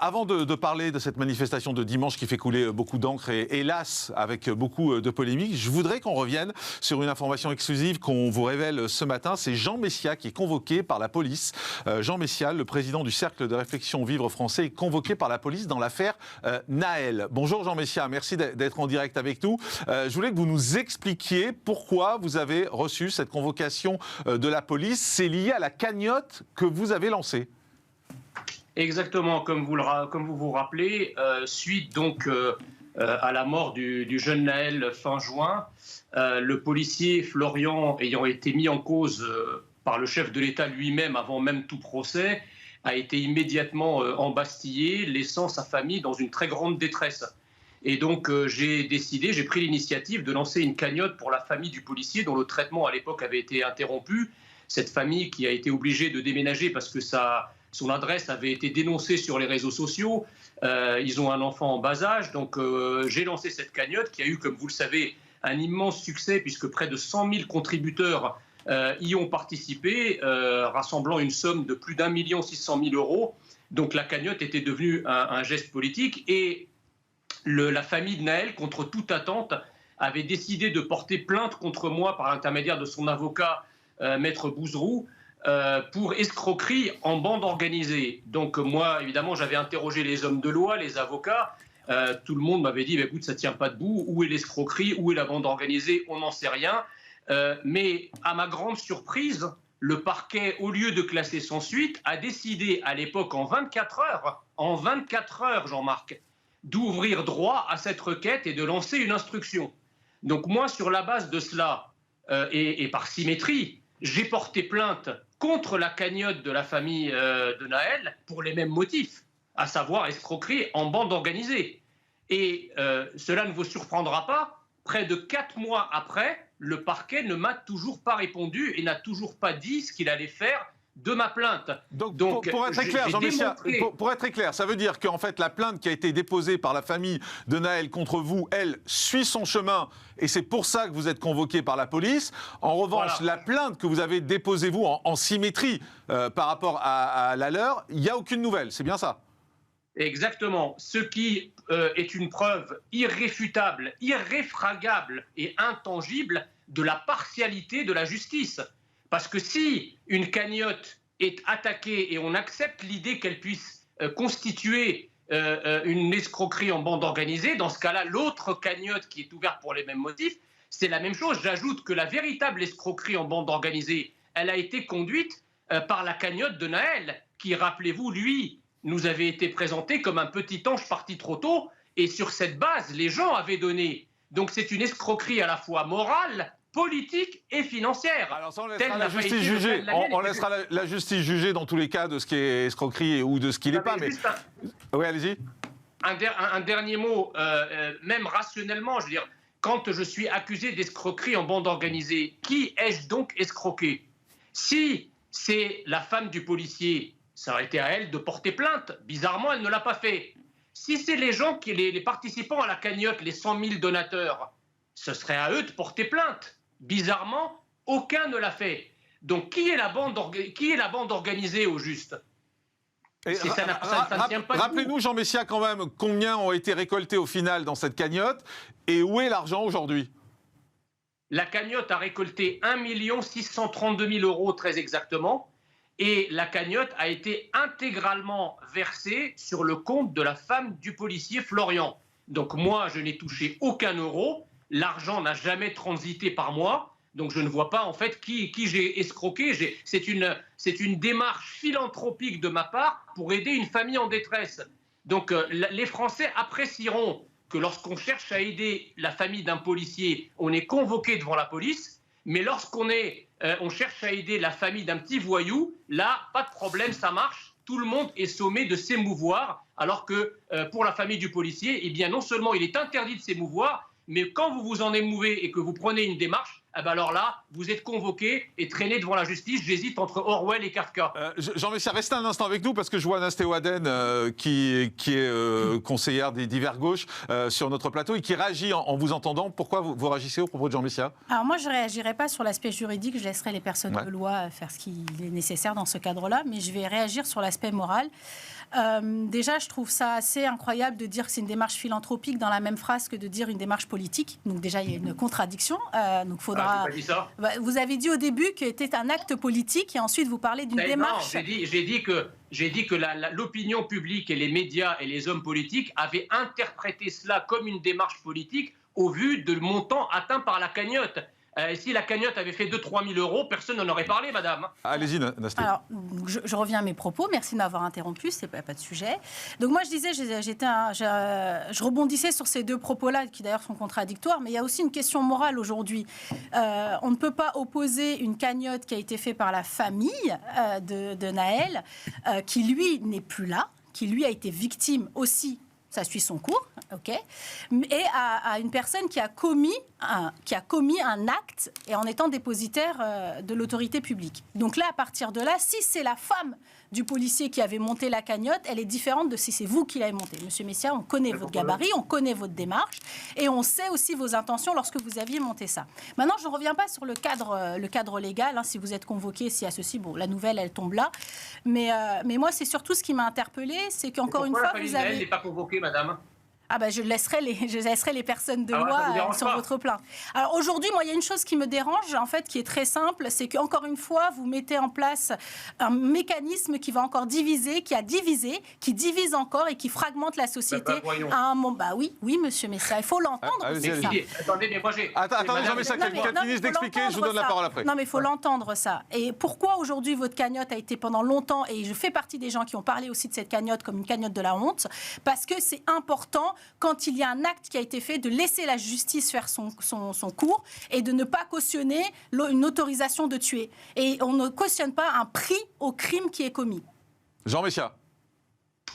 Avant de parler de cette manifestation de dimanche qui fait couler beaucoup d'encre et hélas avec beaucoup de polémiques, je voudrais qu'on revienne sur une information exclusive qu'on vous révèle ce matin. C'est Jean Messia qui est convoqué par la police. Jean Messia, le président du Cercle de réflexion Vivre Français, est convoqué par la police dans l'affaire Nahel. Bonjour Jean Messia, merci d'être en direct avec nous. Je voulais que vous nous expliquiez pourquoi vous avez reçu cette convocation de la police. C'est lié à la cagnotte que vous avez lancée. Exactement, comme vous vous rappelez, suite donc à la mort du jeune Nahel fin juin, le policier Florian, ayant été mis en cause par le chef de l'État lui-même avant même tout procès, a été immédiatement embastillé, laissant sa famille dans une très grande détresse. Et donc j'ai pris l'initiative de lancer une cagnotte pour la famille du policier dont le traitement à l'époque avait été interrompu. Cette famille qui a été obligée de déménager parce que son adresse avait été dénoncée sur les réseaux sociaux. Ils ont un enfant en bas âge. Donc j'ai lancé cette cagnotte qui a eu, comme vous le savez, un immense succès puisque près de 100 000 contributeurs y ont participé, rassemblant une somme de plus d'1 600 000 €. Donc la cagnotte était devenue un geste politique. Et la famille de Nahel, contre toute attente, avait décidé de porter plainte contre moi par l'intermédiaire de son avocat, Maître Bouzerou, pour escroquerie en bande organisée. Donc moi, évidemment, j'avais interrogé les hommes de loi, les avocats. Tout le monde m'avait dit, écoute, ça ne tient pas debout. Où est l'escroquerie? Où est la bande organisée? On n'en sait rien. Mais à ma grande surprise, le parquet, au lieu de classer sans suite, a décidé à l'époque en 24 heures, Jean-Marc, d'ouvrir droit à cette requête et de lancer une instruction. Donc moi, sur la base de cela, et par symétrie, j'ai porté plainte contre la cagnotte de la famille de Nahel pour les mêmes motifs, à savoir escroquerie en bande organisée. Et cela ne vous surprendra pas, près de 4 mois après, le parquet ne m'a toujours pas répondu et n'a toujours pas dit ce qu'il allait faire de ma plainte. Donc pour être très clair, Jean Messia, pour être très clair, ça veut dire qu'en fait la plainte qui a été déposée par la famille de Nahel contre vous, elle suit son chemin et c'est pour ça que vous êtes convoqué par la police. En revanche, voilà, la plainte que vous avez déposée vous en symétrie par rapport à la leur, il n'y a aucune nouvelle, c'est bien ça? Exactement. Ce qui est une preuve irréfutable, irréfragable et intangible de la partialité de la justice. Parce que si une cagnotte est attaquée et on accepte l'idée qu'elle puisse constituer une escroquerie en bande organisée, dans ce cas-là, l'autre cagnotte qui est ouverte pour les mêmes motifs, c'est la même chose. J'ajoute que la véritable escroquerie en bande organisée, elle a été conduite par la cagnotte de Nahel, qui, rappelez-vous, lui, nous avait été présenté comme un petit ange parti trop tôt, et sur cette base, les gens avaient donné. Donc c'est une escroquerie à la fois morale, politique et financière. Alors ça, on laissera la justice juger. On laissera la justice juger dans tous les cas de ce qui est escroquerie ou de ce qui n'est pas. Mais oui, allez-y. Un dernier mot, même rationnellement, je veux dire, quand je suis accusé d'escroquerie en bande organisée, qui ai-je donc escroqué? Si c'est la femme du policier, ça aurait été à elle de porter plainte. Bizarrement, elle ne l'a pas fait. Si c'est les gens, les participants à la cagnotte, les 100 000 donateurs, ce serait à eux de porter plainte. Bizarrement, aucun ne l'a fait. Donc, qui est la bande organisée au juste? Rappelez-nous, Jean Messia, quand même, combien ont été récoltés au final dans cette cagnotte et où est l'argent aujourd'hui? La cagnotte a récolté 1 632 000 € très exactement. Et la cagnotte a été intégralement versée sur le compte de la femme du policier Florian. Donc moi, je n'ai touché aucun euro. L'argent n'a jamais transité par moi. Donc je ne vois pas en fait qui j'ai escroqué. C'est une démarche philanthropique de ma part pour aider une famille en détresse. Donc les Français apprécieront que lorsqu'on cherche à aider la famille d'un policier, on est convoqué devant la police. Mais lorsqu'on cherche à aider la famille d'un petit voyou, là, pas de problème, ça marche. Tout le monde est sommé de s'émouvoir, alors que pour la famille du policier, eh bien, non seulement il est interdit de s'émouvoir, mais quand vous vous en émouvez et que vous prenez une démarche, eh ben alors là, vous êtes convoqué et traîné devant la justice. J'hésite entre Orwell et Kafka. Jean Messia, restez un instant avec nous parce que je vois Nasté Ouaden qui est conseillère des divers gauches sur notre plateau et qui réagit en vous entendant. Pourquoi vous réagissez au propos de Jean Messia? Alors moi, je ne réagirai pas sur l'aspect juridique. Je laisserai les personnes de loi faire ce qu'il est nécessaire dans ce cadre-là. Mais je vais réagir sur l'aspect moral. Déjà, je trouve ça assez incroyable de dire que c'est une démarche philanthropique dans la même phrase que de dire une démarche politique. Donc déjà, il y a une contradiction. Donc faudra. Pas dit ça. Vous avez dit au début que c'était un acte politique et ensuite vous parlez d'une démarche. Non, j'ai dit que l'opinion publique et les médias et les hommes politiques avaient interprété cela comme une démarche politique au vu de montant atteint par la cagnotte. Si la cagnotte avait fait 2-3 000 euros, personne n'en aurait parlé, madame. Allez-y, Nastéo. Alors, je reviens à mes propos. Merci de m'avoir interrompu. C'est pas de sujet. Donc moi, je disais, je rebondissais sur ces deux propos-là, qui d'ailleurs sont contradictoires. Mais il y a aussi une question morale aujourd'hui. On ne peut pas opposer une cagnotte qui a été faite par la famille de Nahel, qui lui n'est plus là, qui lui a été victime aussi. Ça suit son cours, ok. Et à une personne qui a commis un acte et en étant dépositaire de l'autorité publique. Donc là, à partir de là, si c'est la femme du policier qui avait monté la cagnotte, elle est différente de si c'est vous qui l'avez montée. Monsieur Messia, on connaît votre gabarit, on connaît votre démarche et on sait aussi vos intentions lorsque vous aviez monté ça. Maintenant, je ne reviens pas sur le cadre légal. Hein, si vous êtes convoqué, s'il y a ceci, bon, la nouvelle, elle tombe là. Mais moi, c'est surtout ce qui m'a interpellée, c'est qu'encore une fois, vous avez... Elle n'est pas convoquée, madame. Ah ben, je laisserai les personnes de loi sur votre plainte. Alors aujourd'hui, moi, il y a une chose qui me dérange, en fait, qui est très simple, c'est qu'encore une fois, vous mettez en place un mécanisme qui va encore diviser, qui divise encore et qui fragmente la société. À un moment, oui, monsieur Messia, il faut l'entendre. Attendez, mais moi j'ai... Attendez, Jean Messia, 4 minutes d'expliquer, je vous donne la parole après. Non, mais il faut l'entendre, ça. Et pourquoi aujourd'hui votre cagnotte a été pendant longtemps, et je fais partie des gens qui ont parlé aussi de cette cagnotte comme une cagnotte de la honte, parce que c'est important quand il y a un acte qui a été fait, de laisser la justice faire son cours et de ne pas cautionner une autorisation de tuer. Et on ne cautionne pas un prix au crime qui est commis. Jean Messia.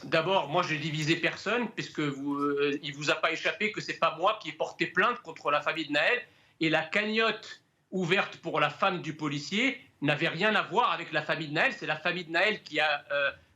D'abord, moi, j'ai divisé personne, puisque il ne vous a pas échappé que ce n'est pas moi qui ai porté plainte contre la famille de Nahel. Et la cagnotte ouverte pour la femme du policier n'avait rien à voir avec la famille de Nahel. C'est la famille de Nahel qui a...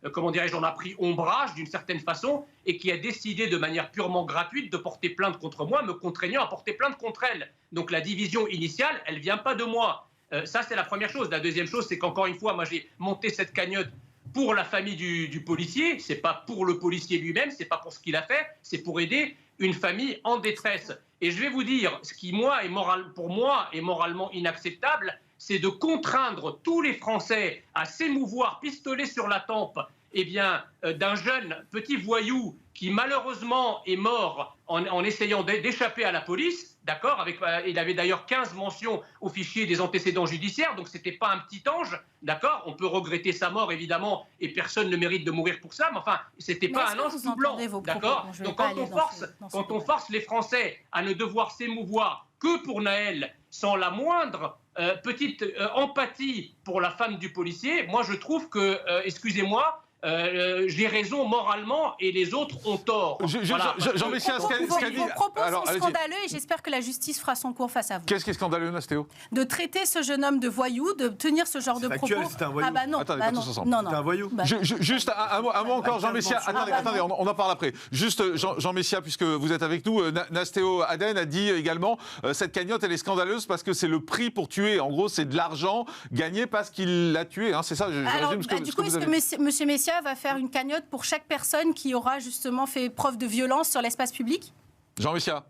on a pris ombrage d'une certaine façon et qui a décidé de manière purement gratuite de porter plainte contre moi, me contraignant à porter plainte contre elle. Donc la division initiale, elle ne vient pas de moi. Ça, c'est la première chose. La deuxième chose, c'est qu'encore une fois, moi, j'ai monté cette cagnotte pour la famille du policier. Ce n'est pas pour le policier lui-même, ce n'est pas pour ce qu'il a fait, c'est pour aider une famille en détresse. Et je vais vous dire, ce qui, pour moi, est moralement inacceptable, c'est de contraindre tous les Français à s'émouvoir, pistolet sur la tempe, d'un jeune petit voyou qui malheureusement est mort en essayant d'échapper à la police, d'accord, il avait d'ailleurs 15 mentions au fichier des antécédents judiciaires, donc c'était pas un petit ange, d'accord, on peut regretter sa mort évidemment, et personne ne mérite de mourir pour ça, mais enfin, c'était pas un ange tout blanc, d'accord. Donc quand on force les Français à ne devoir s'émouvoir que pour Nahel, sans la moindre petite empathie pour la femme du policier, moi je trouve que, excusez-moi, j'ai raison moralement et les autres ont tort. Jean Messia, vos propos sont scandaleux et j'espère que la justice fera son cours face à vous. Qu'est-ce qui est scandaleux, Nastéo ? De traiter ce jeune homme de voyou, de tenir ce genre de propos. C'est un voyou. Ah bah non, attendez, bah non. C'est un voyou. Juste un mot encore, Jean Messia. Attendez, on en parle après. Juste, Jean Messia, puisque vous êtes avec nous, Nastéo Aden a dit également cette cagnotte, elle est scandaleuse parce que c'est le prix pour tuer. En gros, c'est de l'argent gagné parce qu'il l'a tué. Hein, c'est ça, je résume ce que vous avez dit. Monsieur Messia va faire une cagnotte pour chaque personne qui aura justement fait preuve de violence sur l'espace public ? Jean Messia.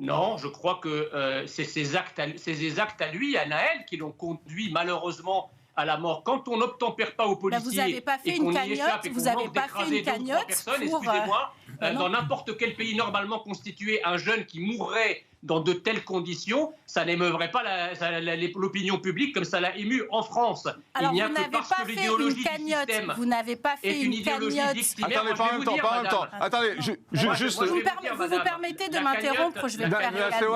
Non, je crois que c'est ses actes à lui, à Nahel, qui l'ont conduit malheureusement à la mort. Quand on n'obtempère pas aux policiers, vous n'avez pas fait une cagnotte, vous n'avez pas fait une cagnotte pour... Excusez-moi, dans n'importe quel pays normalement constitué, un jeune qui mourrait dans de telles conditions, ça n'émeuverait pas l'opinion publique comme ça l'a ému en France. Alors, vous n'avez pas fait une cagnotte. Attendez, pas en même temps. Attendez, juste... Vous vous permettez de m'interrompre, je vais le faire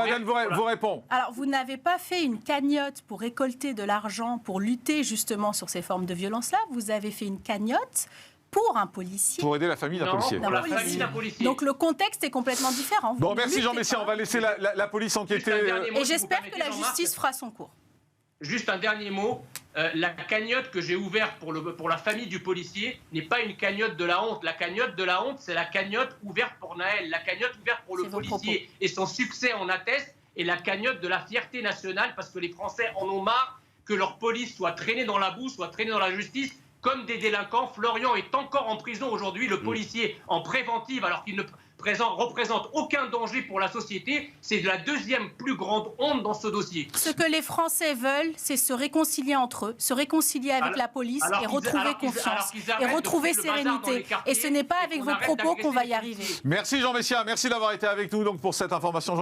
également. vous répond. Alors, vous n'avez pas fait une cagnotte pour récolter de l'argent, pour lutter justement sur ces formes de violence-là. Vous avez fait une cagnotte pour un policier. Pour aider la famille d'un policier. Pour la famille d'un policier. Donc le contexte est complètement différent. Bon, merci Jean Messia, on va laisser la police enquêter. Et j'espère que la justice fera son cours. Juste un dernier mot. La cagnotte que j'ai ouverte pour la famille du policier n'est pas une cagnotte de la honte. La cagnotte de la honte, c'est la cagnotte ouverte pour Nahel. La cagnotte ouverte pour le policier et son succès en atteste, et la cagnotte de la fierté nationale, parce que les Français en ont marre que leur police soit traînée dans la boue, soit traînée dans la justice, comme des délinquants. Florian est encore en prison aujourd'hui, le policier en préventive, alors qu'il ne représente aucun danger pour la société. C'est la deuxième plus grande honte dans ce dossier. Ce que les Français veulent, c'est se réconcilier entre eux, se réconcilier avec la police et retrouver confiance et retrouver sérénité. Et ce n'est pas avec vos propos qu'on va y arriver. Merci Jean Messia, merci d'avoir été avec nous donc pour cette information.